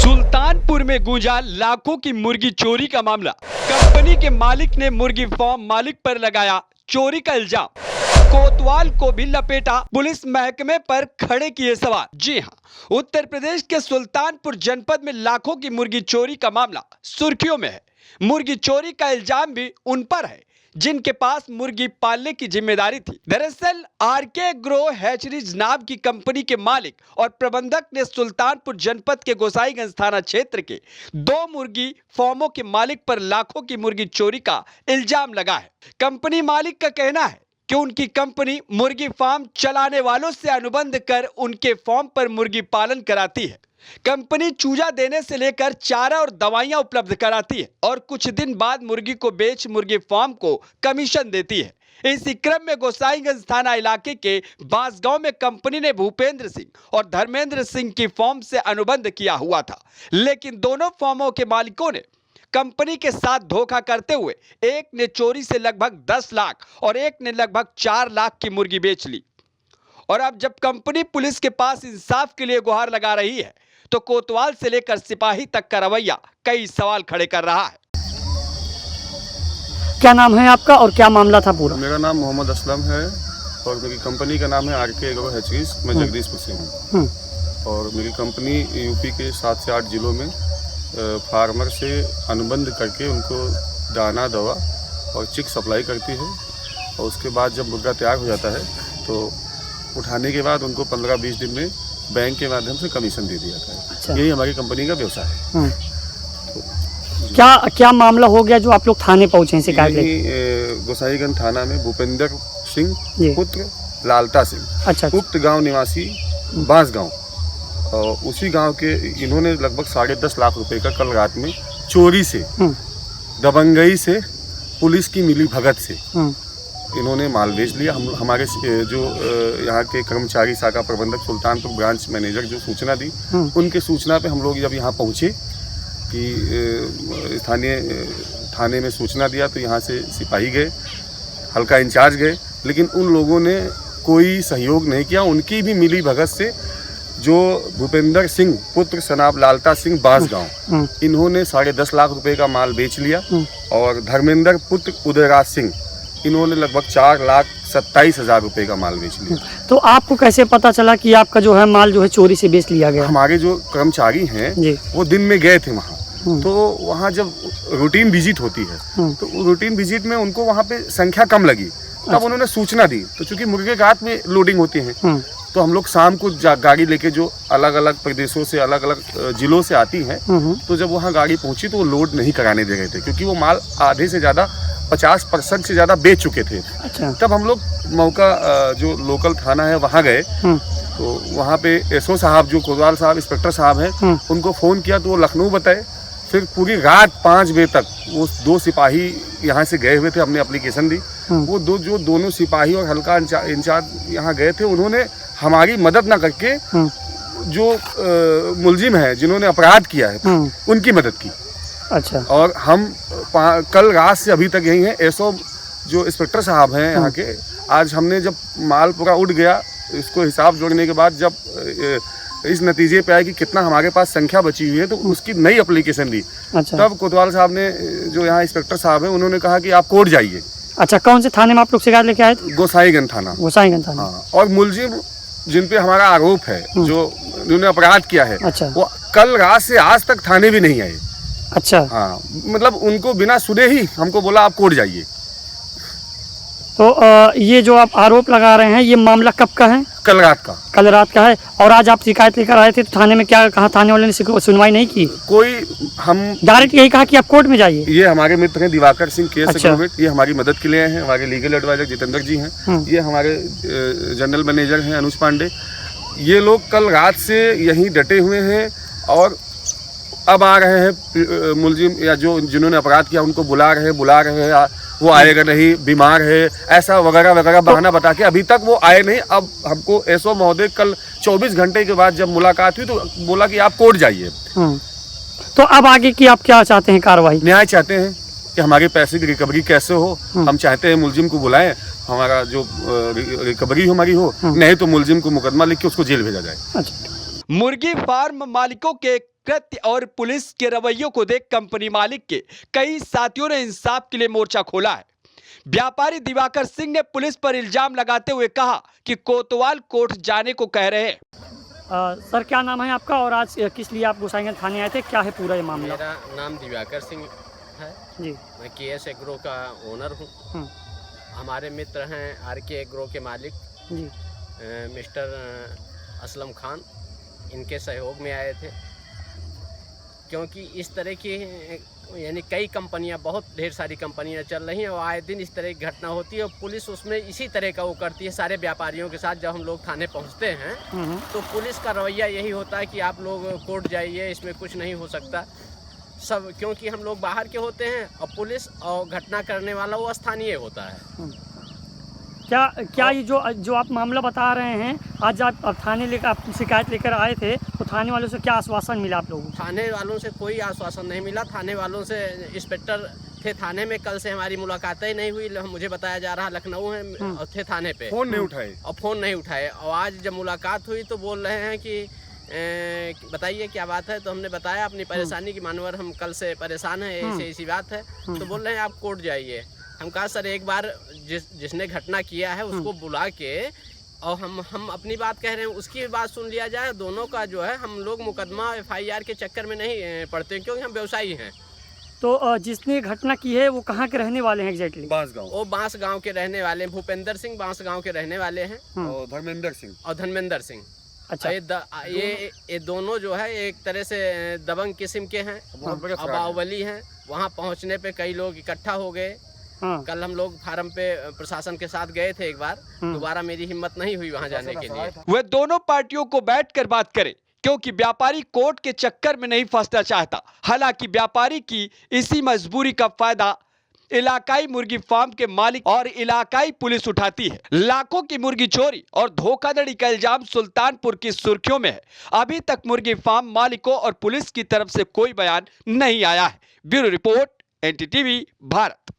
सुल्तानपुर में गूंजा लाखों की मुर्गी चोरी का मामला। कंपनी के मालिक ने मुर्गी फार्म मालिक पर लगाया चोरी का इल्जाम। कोतवाल को भी लपेटा, पुलिस महकमे पर खड़े किए सवाल। जी हां, उत्तर प्रदेश के सुल्तानपुर जनपद में लाखों की मुर्गी चोरी का मामला सुर्खियों में है। मुर्गी चोरी का इल्जाम भी उन पर है जिनके पास मुर्गी पालने की जिम्मेदारी थी। दरअसल आरके एग्रो हैचरीज नाम की कंपनी के मालिक और प्रबंधक ने सुल्तानपुर जनपद के गोसाईगंज थाना क्षेत्र के 2 मुर्गी फार्मों के मालिक पर लाखों की मुर्गी चोरी का इल्जाम लगा है। कंपनी मालिक का कहना है कि उनकी कंपनी मुर्गी फार्म चलाने वालों से अनुबंध कर उनके फार्म पर मुर्गी पालन कराती है। कंपनी चूजा देने से लेकर चारा और दवाइयां उपलब्ध कराती है और कुछ दिन बाद मुर्गी को बेच मुर्गी फार्म को कमीशन देती है। इसी क्रम में गोसाईगंज थाना इलाके के बांसगांव में कंपनी ने भूपेंद्र सिंह और धर्मेंद्र सिंह की फार्म से अनुबंध किया हुआ था, लेकिन दोनों फार्मों के मालिकों ने कंपनी के साथ धोखा करते हुए एक ने चोरी से लगभग 10 लाख और एक ने लगभग 4 लाख की मुर्गी बेच ली। और अब जब कंपनी पुलिस के पास इंसाफ के लिए गुहार लगा रही है तो कोतवाल से लेकर सिपाही तक का रवैया कई सवाल खड़े कर रहा है। क्या नाम है आपका और क्या मामला था पूरा? मेरा नाम मोहम्मद असलम है और मेरी कंपनी का नाम है आरके एग्रो हैचरीज। मैं जगदीशपुर से हूँ और मेरी कंपनी यूपी के 7 से 8 जिलों में फार्मर से अनुबंध करके उनको दाना, दवा और चिक सप्लाई करती है और उसके बाद जब मुर्गा तैयार हो जाता है तो उठाने के बाद उनको 15-20 दिन में बैंक के माध्यम से कमीशन दे दिया जाता है। अच्छा। यही हमारी कंपनी का व्यवसाय है। क्या मामला हो गया जो आप लोग थाने पहुंचे हैं शिकायत लेकर? गोसाईगंज थाना में भूपेंद्र सिंह पुत्र लालता सिंह, अच्छा, उक्त गांव निवासी बांसगांव, और उसी गांव के इन्होंने लगभग 10.5 लाख रुपए का कल रात में चोरी से, दबंगई से, पुलिस की मिली भगत से इन्होंने माल बेच लिया। हमारे जो यहाँ के कर्मचारी शाखा प्रबंधक सुल्तानपुर ब्रांच मैनेजर जो सूचना दी, उनके सूचना पे हम लोग जब यहाँ पहुँचे कि थाने में सूचना दिया तो यहाँ से सिपाही गए, हल्का इंचार्ज गए, लेकिन उन लोगों ने कोई सहयोग नहीं किया। उनकी भी मिली भगत से जो भूपेंद्र सिंह पुत्र सनाब लालता सिंह बांसगांव, इन्होंने 10.5 लाख रुपए का माल बेच लिया और धर्मेंद्र पुत्र उदयराज सिंह, इन्होंने लगभग 4,27,000 रुपए का माल बेच लिया। तो आपको कैसे पता चला कि आपका जो है माल जो है चोरी से बेच लिया गया? हमारे जो कर्मचारी हैं वो दिन में गए थे वहाँ, तो वहाँ जब रूटीन विजिट होती है तो रूटीन विजिट में उनको वहाँ पे संख्या कम लगी, तब उन्होंने सूचना दी। तो चूंकि मुर्गे रात में लोडिंग होती है तो हम लोग शाम को गाड़ी लेके जो अलग अलग प्रदेशों से, अलग अलग जिलों से आती हैं, तो जब वहाँ गाड़ी पहुंची तो वो लोड नहीं कराने दे रहे थे क्योंकि वो माल आधे से ज़्यादा 50% से ज़्यादा बेच चुके थे। अच्छा। तब हम लोग मौका जो लोकल थाना है वहाँ गए, तो वहाँ पे एसओ साहब जो कोतवाल साहब इंस्पेक्टर साहब हैं, उनको फ़ोन किया तो वो लखनऊ बताए। फिर पूरी रात 5 बजे तक वो 2 सिपाही यहाँ से गए हुए थे, हमने एप्लीकेशन दी। वो दोनों सिपाही और हल्का इंचार्ज यहाँ गए थे, उन्होंने हमारी मदद ना करके जो मुलजिम है जिन्होंने अपराध किया है उनकी मदद की। अच्छा। और हम कल रात से अभी तक यही हैं। एसओ जो इंस्पेक्टर साहब हैं यहाँ के, आज हमने जब माल पूरा उड़ गया, इसको हिसाब जोड़ने के बाद जब इस नतीजे पे आया कि कितना हमारे पास संख्या बची हुई है तो उसकी नई एप्लीकेशन दी। अच्छा। तब कोतवाल साहब ने, जो यहाँ इंस्पेक्टर साहब हैं, उन्होंने कहा कि आप कोर्ट जाइए। अच्छा, कौन से थाने में आप लोग शिकायत लेके आए थे? गोसाईगंज थाना। गोसाईगंज थाना। हाँ, और मुलजिम जिन पे हमारा आरोप है, जो जिन्होंने अपराध किया है, अच्छा, वो कल रात से आज तक थाने भी नहीं आए। अच्छा। हाँ, मतलब उनको बिना सुने ही हमको बोला आप कोर्ट जाइए। तो ये जो आप आरोप लगा रहे हैं, ये मामला कब का है? कल रात का। कल रात का है। और आज आप शिकायत लेकर आए थे तो थाने में क्या कहा? थाने वाले ने सुनवाई नहीं की? कोई, हम डायरेक्ट यही कहा कि आप कोर्ट में जाइए। ये हमारे मित्र हैं दिवाकर सिंह केस अच्छा। एग्रोवेट, ये हमारी मदद के लिए हैं। हमारे लीगल एडवाइजर जितेंद्र जी हैं, ये हमारे जनरल मैनेजर हैं अनुज पांडे। ये लोग कल रात से यहीं डटे हुए हैं और अब आ रहे हैं मुलजिम या जो जिन्होंने अपराध किया उनको बुला रहे हैं, वो आएगा नहीं, बीमार है, ऐसा वगैरह वगैरह बहाना बता के अभी तक वो आए नहीं। अब हमको एसओ महोदय कल 24 घंटे के बाद जब मुलाकात हुई तो बोला कि आप कोर्ट जाइए। तो अब आगे की आप क्या चाहते हैं कार्रवाई? न्याय चाहते हैं कि हमारे पैसे की रिकवरी कैसे हो। हम चाहते हैं मुलजिम को बुलाएं, हमारा जो रिकवरी हमारी हो, नहीं तो मुलजिम को मुकदमा लिख के उसको जेल भेजा जाए। अच्छा। मुर्गी फार्म मालिकों के कृत्य और पुलिस के रवैयों को देख कंपनी मालिक के कई साथियों ने इंसाफ के लिए मोर्चा खोला है। व्यापारी दिवाकर सिंह ने पुलिस पर इल्जाम लगाते हुए कहा कि कोतवाल कोर्ट जाने को कह रहे हैं। सर क्या नाम है आपका और आज किस लिए आप गोसाईगंज थाने आए थे, क्या है पूरा ये मामला? मेरा नाम दिवाकर सिंह है जी। मैं केएस एग्रो का ओनर हूँ। हमारे मित्र हैं आरके एग्रो के मालिक जी। मिस्टर असलम खान, इनके सहयोग में आए थे क्योंकि इस तरह की यानी कई कंपनियां, बहुत ढेर सारी कंपनियां चल रही हैं और आए दिन इस तरह की घटना होती है और पुलिस उसमें इसी तरह का वो करती है सारे व्यापारियों के साथ। जब हम लोग थाने पहुंचते हैं तो पुलिस का रवैया यही होता है कि आप लोग कोर्ट जाइए, इसमें कुछ नहीं हो सकता सब, क्योंकि हम लोग बाहर के होते हैं और पुलिस और घटना करने वाला वो स्थानीय होता है। क्या ये जो आप मामला बता रहे हैं, आज आप थाने लेकर आप शिकायत लेकर आए थे तो थाने वालों से क्या आश्वासन मिला आप लोगों को? थाने वालों से कोई आश्वासन नहीं मिला। थाने वालों से इंस्पेक्टर थे थाने में, कल से हमारी मुलाकात ही नहीं हुई। मुझे बताया जा रहा लखनऊ है और थे थाने पे, फोन नहीं उठाए और आज जब मुलाकात हुई तो बोल रहे हैं कि बताइए क्या बात है। तो हमने बताया अपनी परेशानी की, मानवर हम कल से परेशान हैं, ऐसी बात है। तो बोल रहे हैं आप कोर्ट जाइए। हम कहा सर एक बार जिसने घटना किया है उसको बुला के और हम अपनी बात कह रहे हैं, उसकी बात सुन लिया जाए। दोनों का जो है, हम लोग मुकदमा FIR के चक्कर में नहीं पड़ते क्योंकि हम व्यवसायी हैं। तो जिसने घटना की है वो कहाँ के रहने वाले हैं एग्जैक्टली? बांसगांव। वो बांसगांव के रहने वाले हैं। भूपेंद्र सिंह बांसगांव के रहने वाले हैं और धर्मेंद्र सिंह। अच्छा। ये दोनों जो है एक तरह से दबंग किस्म के हैं, बाहुबली हैं। वहाँ पहुँचने पे कई लोग इकट्ठा हो गए। कल हम लोग फार्म पे प्रशासन के साथ गए थे एक बार, दोबारा मेरी हिम्मत नहीं हुई वहां जाने के लिए। वे दोनों पार्टियों को बैठकर बात करें क्योंकि व्यापारी कोर्ट के चक्कर में नहीं फंसना चाहता। हालांकि व्यापारी की इसी मजबूरी का फायदा इलाकाई मुर्गी फार्म के मालिक और इलाकाई पुलिस उठाती है। लाखों की मुर्गी चोरी और धोखाधड़ी का इल्जाम सुल्तानपुर की सुर्खियों में है। अभी तक मुर्गी फार्म मालिकों और पुलिस की तरफ से कोई बयान नहीं आया है। Bureau report, NTTV Bharat.